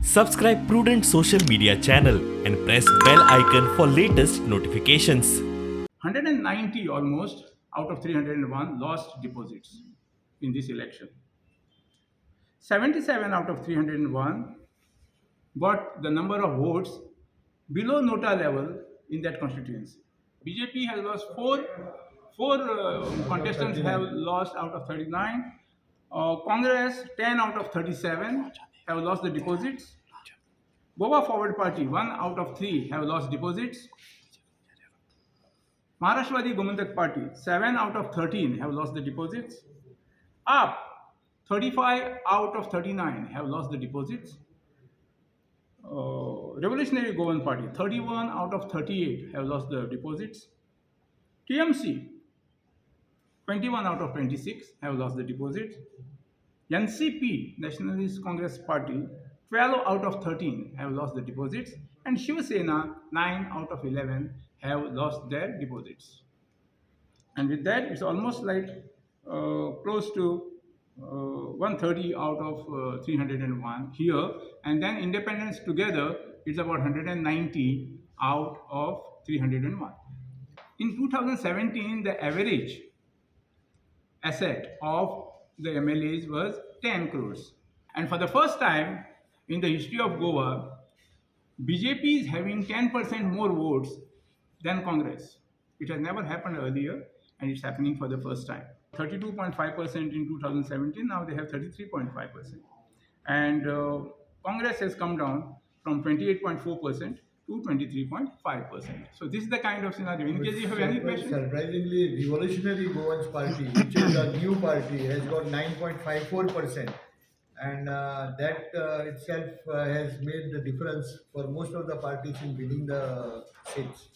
Subscribe Prudent social media channel and press bell icon for latest notifications. 190 almost out of 301 lost deposits in this election. 77 out of 301 got the number of votes below Nota level in that constituency. BJP has lost four contestants have lost out of 39. Congress 10 out of 37 have lost the deposits. Goa Forward Party 1 out of 3 have lost deposits. Maharashtradi Gomantak Party 7 out of 13 have lost the deposits. Up 35 out of 39 have lost the deposits. Revolutionary Goan Party 31 out of 38 have lost the deposits. TMC 21 out of 26 have lost the deposits. NCP Nationalist Congress Party 12 out of 13 have lost the deposits, and Shiv Sena 9 out of 11 have lost their deposits. And with that, it's almost like close to 130 out of 301 here, and then independents together, it's about 190 out of 301. In 2017, the average asset of the MLAs was 10 crores. And for the first time in the history of Goa, BJP is having 10% more votes than Congress. It has never happened earlier, and it's happening for the first time. 32.5% in 2017, now they have 33.5%. And Congress has come down from 28.4% to 23.5%. So this is the kind of scenario. In case you have any questions? Surprisingly, Revolutionary Goans Party, which is a new party, has got 9.54%. And that itself has made the difference for most of the parties in winning the seats.